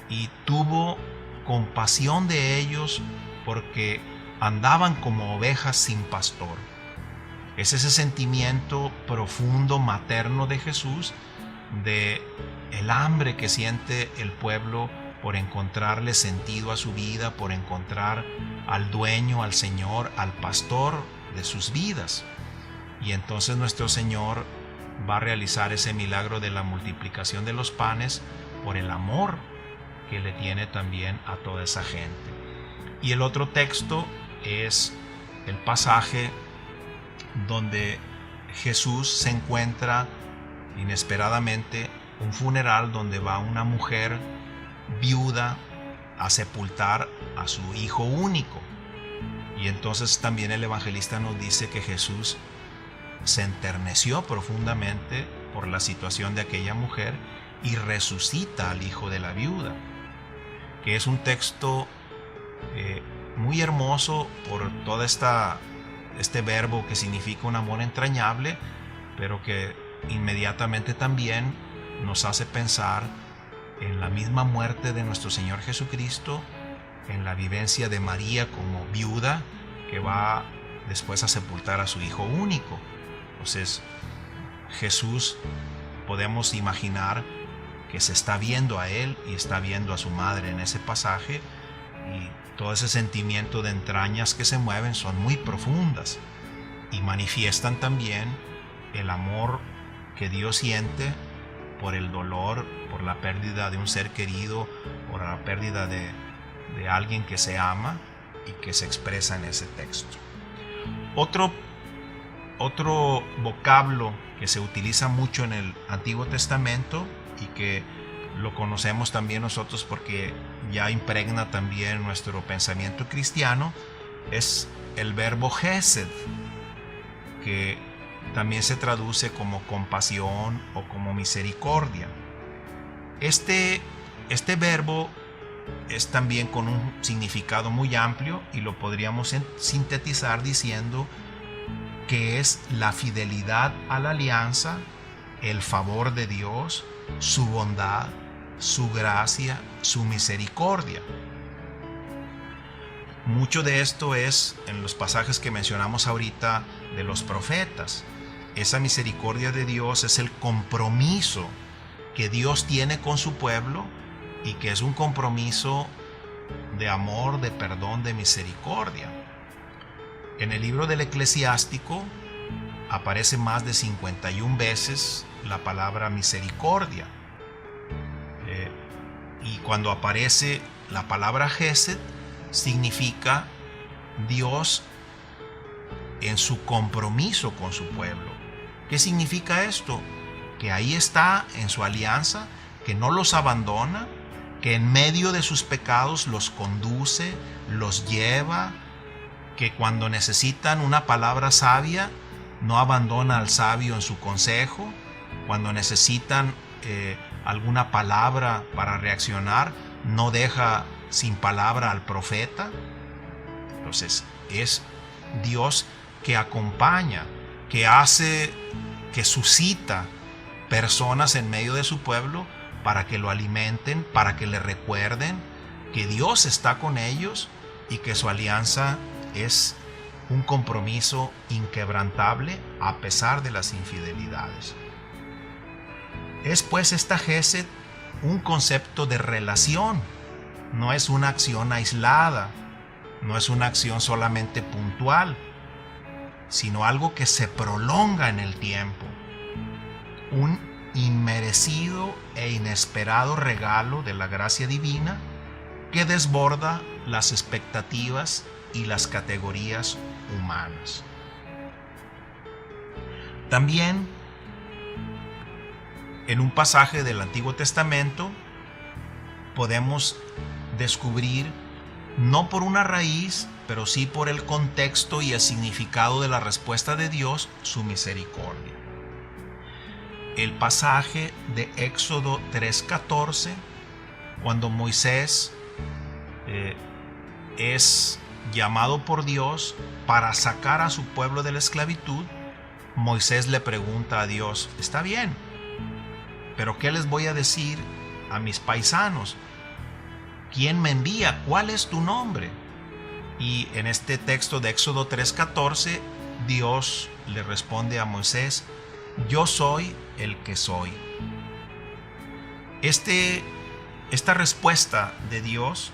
y tuvo compasión de ellos porque andaban como ovejas sin pastor. Es ese sentimiento profundo, materno de Jesús, de el hambre que siente el pueblo por encontrarle sentido a su vida, por encontrar al dueño, al Señor, al pastor de sus vidas. Y entonces nuestro Señor va a realizar ese milagro de la multiplicación de los panes por el amor que le tiene también a toda esa gente. Y el otro texto es el pasaje donde Jesús se encuentra inesperadamente un funeral donde va una mujer viuda a sepultar a su hijo único. Y entonces también el evangelista nos dice que Jesús se enterneció profundamente por la situación de aquella mujer y resucita al hijo de la viuda, que es un texto muy hermoso por todo este verbo que significa un amor entrañable, pero que inmediatamente también nos hace pensar en la misma muerte de nuestro Señor Jesucristo, en la vivencia de María como viuda que va después a sepultar a su hijo único. Entonces, Jesús, podemos imaginar que se está viendo a él y está viendo a su madre en ese pasaje, y todo ese sentimiento de entrañas que se mueven son muy profundas y manifiestan también el amor que Dios siente por el dolor, por la pérdida de un ser querido, por la pérdida de alguien que se ama y que se expresa en ese texto. Otro vocablo que se utiliza mucho en el Antiguo Testamento y que lo conocemos también nosotros porque ya impregna también nuestro pensamiento cristiano es el verbo Hesed, que también se traduce como compasión o como misericordia. Este verbo es también con un significado muy amplio y lo podríamos sintetizar diciendo que es la fidelidad a la alianza, el favor de Dios, su bondad, su gracia, su misericordia. Mucho de esto es en los pasajes que mencionamos ahorita de los profetas. Esa misericordia de Dios es el compromiso que Dios tiene con su pueblo y que es un compromiso de amor, de perdón, de misericordia. En el libro del Eclesiástico aparece más de 51 veces la palabra misericordia. Y cuando aparece la palabra Hesed, significa Dios en su compromiso con su pueblo. ¿Qué significa esto? Que ahí está en su alianza, que no los abandona, que en medio de sus pecados los conduce, los lleva, que cuando necesitan una palabra sabia, no abandona al sabio en su consejo, cuando necesitan alguna palabra para reaccionar, no deja sin palabra al profeta. Entonces es Dios que acompaña, que hace, que suscita personas en medio de su pueblo para que lo alimenten, para que le recuerden que Dios está con ellos y que su alianza es un compromiso inquebrantable a pesar de las infidelidades. Es pues esta Hesed un concepto de relación, no es una acción aislada, no es una acción solamente puntual, sino algo que se prolonga en el tiempo, un inmerecido e inesperado regalo de la gracia divina que desborda las expectativas y las categorías humanas. También en un pasaje del Antiguo Testamento podemos descubrir, no por una raíz, pero sí por el contexto y el significado de la respuesta de Dios, su misericordia. El pasaje de Éxodo 3:14, cuando Moisés es llamado por Dios para sacar a su pueblo de la esclavitud, Moisés le pregunta a Dios: está bien, pero ¿qué les voy a decir a mis paisanos? ¿Quién me envía? ¿Cuál es tu nombre? Y en este texto de Éxodo 3:14, Dios le responde a Moisés: yo soy el que soy. Esta respuesta de Dios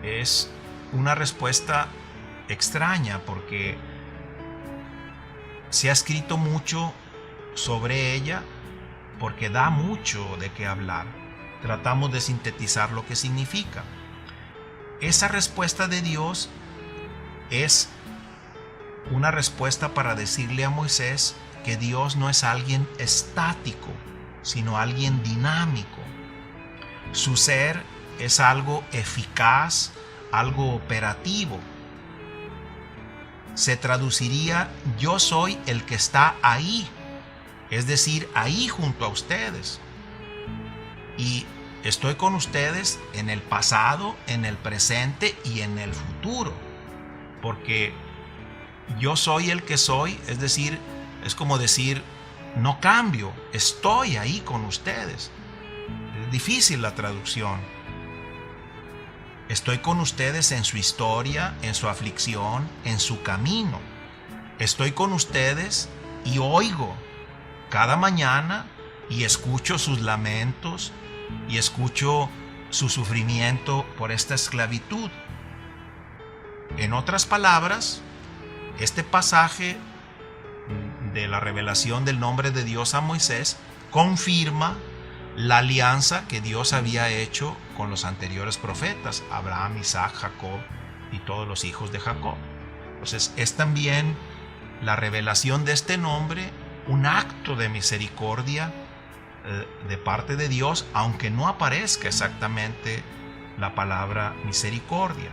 es una respuesta extraña porque se ha escrito mucho sobre ella porque da mucho de qué hablar. Tratamos de sintetizar lo que significa. Esa respuesta de Dios es una respuesta para decirle a Moisés que Dios no es alguien estático, sino alguien dinámico. Su ser es algo eficaz, algo operativo. Se traduciría: yo soy el que está ahí, es decir, ahí junto a ustedes. Y estoy con ustedes en el pasado, en el presente y en el futuro, porque yo soy el que soy, es decir, es como decir, no cambio, estoy ahí con ustedes. Es difícil la traducción. Estoy con ustedes en su historia, en su aflicción, en su camino. Estoy con ustedes y oigo cada mañana y escucho sus lamentos y escucho su sufrimiento por esta esclavitud. En otras palabras, este pasaje de la revelación del nombre de Dios a Moisés confirma la alianza que Dios había hecho con los anteriores profetas, Abraham, Isaac, Jacob y todos los hijos de Jacob. Entonces es también la revelación de este nombre un acto de misericordia de parte de Dios, aunque no aparezca exactamente la palabra misericordia.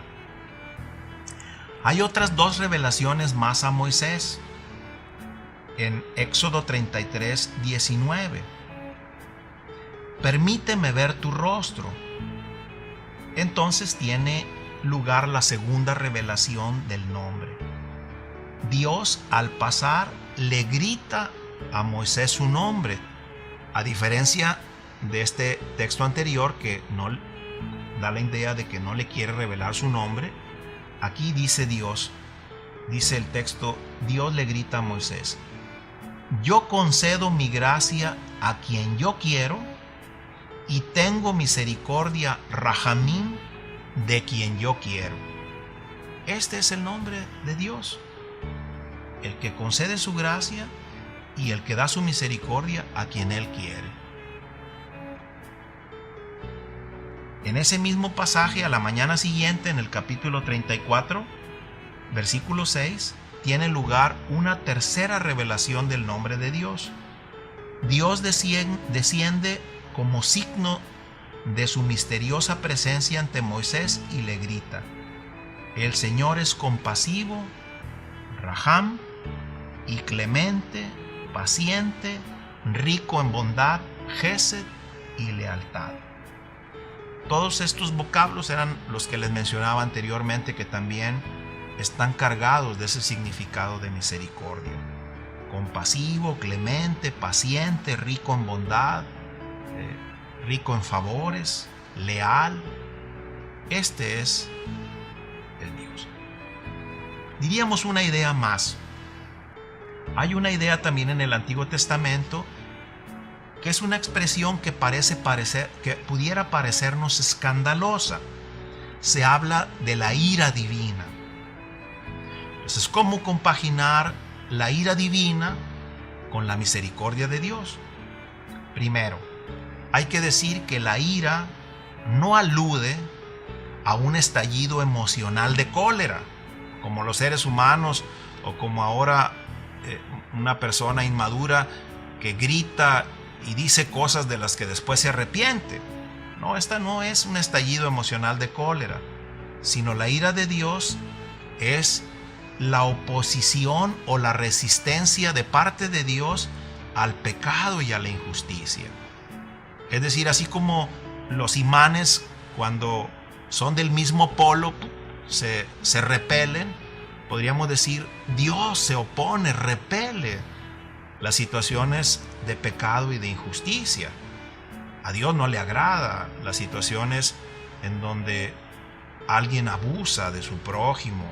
Hay otras dos revelaciones más a Moisés. En Éxodo 33, 19. Permíteme ver tu rostro. Entonces tiene lugar la segunda revelación del nombre. Dios al pasar le grita a Moisés su nombre, a diferencia de este texto anterior que no da la idea de que no le quiere revelar su nombre. Aquí dice Dios, dice el texto, Dios le grita a Moisés: yo concedo mi gracia a quien yo quiero y tengo misericordia, Rahamim, de quien yo quiero. Este es el nombre de Dios, el que concede su gracia y el que da su misericordia a quien Él quiere. En ese mismo pasaje, a la mañana siguiente, en el capítulo 34, versículo 6, tiene lugar una tercera revelación del nombre de Dios. Dios desciende como signo de su misteriosa presencia ante Moisés y le grita: el Señor es compasivo, Raham, y clemente, paciente, rico en bondad, Gesed y lealtad. Todos estos vocablos eran los que les mencionaba anteriormente, que también están cargados de ese significado de misericordia. Compasivo, clemente, paciente, rico en bondad, rico en favores, leal. Este es el Dios. Diríamos una idea más. Hay una idea también en el Antiguo Testamento que es una expresión que que pudiera parecernos escandalosa. Se habla de la ira divina. Entonces, ¿cómo compaginar la ira divina con la misericordia de Dios? Primero, hay que decir que la ira no alude a un estallido emocional de cólera, como los seres humanos o como ahora una persona inmadura que grita y dice cosas de las que después se arrepiente. No, esta no es un estallido emocional de cólera, sino la ira de Dios es la oposición o la resistencia de parte de Dios al pecado y a la injusticia. Es decir, así como los imanes cuando son del mismo polo se repelen, podríamos decir, Dios se opone, repele las situaciones de pecado y de injusticia. A Dios no le agrada las situaciones en donde alguien abusa de su prójimo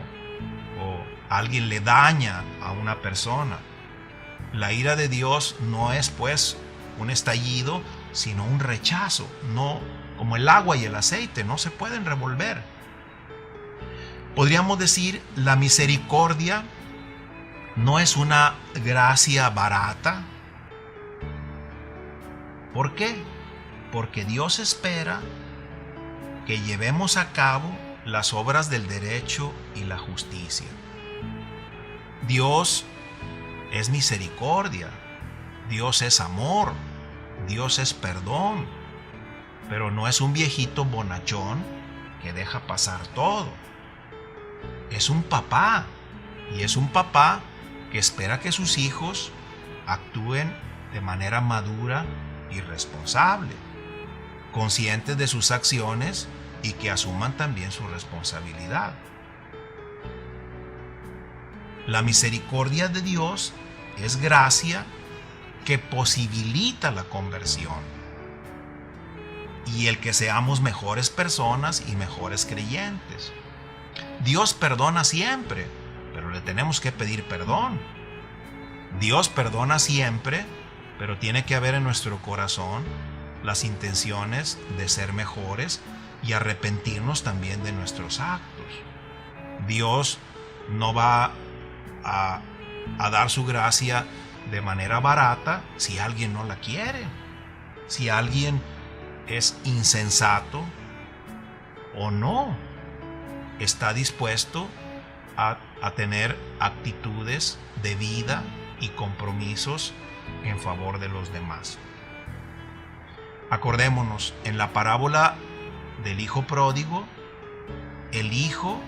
o alguien le daña a una persona. La ira de Dios no es pues un estallido, sino un rechazo. No, como el agua y el aceite, no se pueden revolver. Podríamos decir, la misericordia no es una gracia barata. ¿Por qué? Porque Dios espera que llevemos a cabo las obras del derecho y la justicia. Dios es misericordia, Dios es amor, Dios es perdón, pero no es un viejito bonachón que deja pasar todo. Es un papá, y es un papá que espera que sus hijos actúen de manera madura y responsable, conscientes de sus acciones y que asuman también su responsabilidad. La misericordia de Dios es gracia que posibilita la conversión y el que seamos mejores personas y mejores creyentes. Dios perdona siempre, pero le tenemos que pedir perdón. Dios perdona siempre, pero tiene que haber en nuestro corazón las intenciones de ser mejores y arrepentirnos también de nuestros actos. Dios no va a dar su gracia de manera barata si alguien no la quiere, si alguien es insensato o no está dispuesto a tener actitudes de vida y compromisos en favor de los demás. Acordémonos, en la parábola del hijo pródigo, el hijo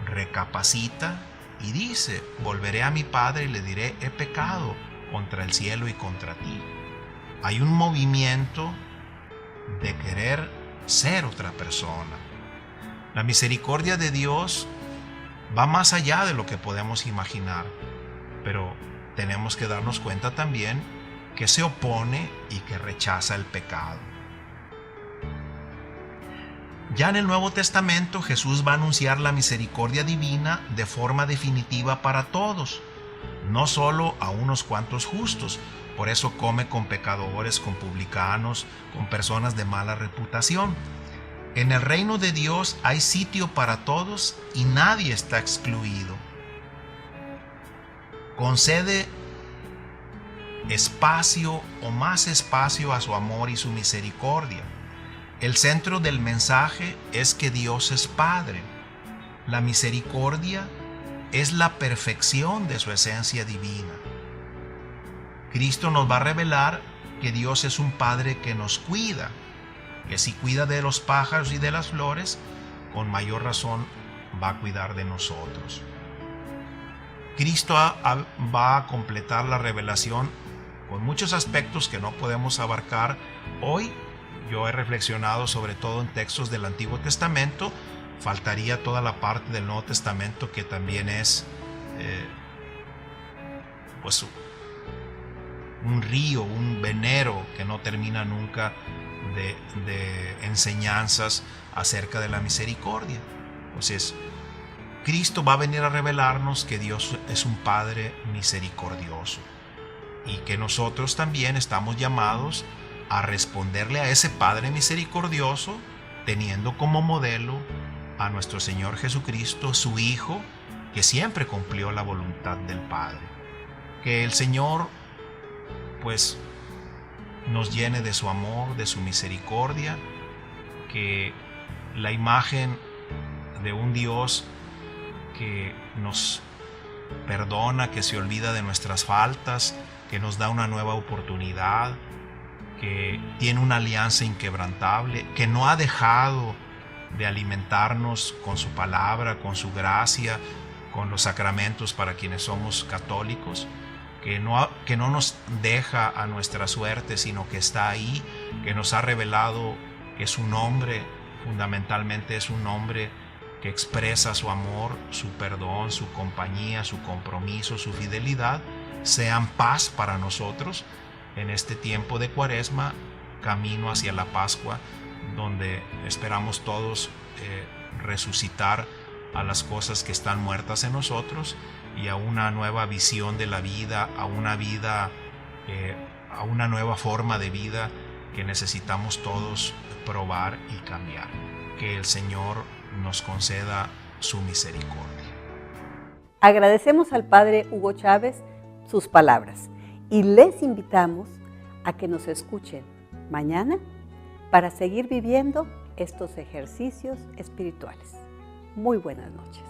recapacita y dice: volveré a mi padre y le diré, he pecado contra el cielo y contra ti. Hay un movimiento de querer ser otra persona. La misericordia de Dios va más allá de lo que podemos imaginar, pero tenemos que darnos cuenta también que se opone y que rechaza el pecado. Ya en el Nuevo Testamento Jesús va a anunciar la misericordia divina de forma definitiva para todos, no solo a unos cuantos justos. Por eso come con pecadores, con publicanos, con personas de mala reputación. En el reino de Dios hay sitio para todos y nadie está excluido. Concede espacio o más espacio a su amor y su misericordia. El centro del mensaje es que Dios es Padre. La misericordia es la perfección de su esencia divina. Cristo nos va a revelar que Dios es un Padre que nos cuida, que si cuida de los pájaros y de las flores, con mayor razón va a cuidar de nosotros. Cristo va a completar la revelación con muchos aspectos que no podemos abarcar hoy. Yo he reflexionado sobre todo en textos del Antiguo Testamento. Faltaría toda la parte del Nuevo Testamento que también es un río, un venero que no termina nunca de enseñanzas acerca de la misericordia. Entonces, Cristo va a venir a revelarnos que Dios es un Padre misericordioso y que nosotros también estamos llamados a responderle a ese Padre misericordioso teniendo como modelo a nuestro Señor Jesucristo, su Hijo, que siempre cumplió la voluntad del Padre. Que el Señor pues nos llene de su amor, de su misericordia, que la imagen de un Dios que nos perdona, que se olvida de nuestras faltas, que nos da una nueva oportunidad, que tiene una alianza inquebrantable, que no ha dejado de alimentarnos con su palabra, con su gracia, con los sacramentos para quienes somos católicos, que no nos deja a nuestra suerte, sino que está ahí, que nos ha revelado que su nombre fundamentalmente es un nombre que expresa su amor, su perdón, su compañía, su compromiso, su fidelidad, sean paz para nosotros en este tiempo de Cuaresma, camino hacia la Pascua, donde esperamos todos resucitar a las cosas que están muertas en nosotros y a una nueva visión de la vida, a una nueva forma de vida que necesitamos todos probar y cambiar. Que el Señor nos conceda su misericordia. Agradecemos al Padre Hugo Chávez sus palabras y les invitamos a que nos escuchen mañana para seguir viviendo estos ejercicios espirituales. Muy buenas noches.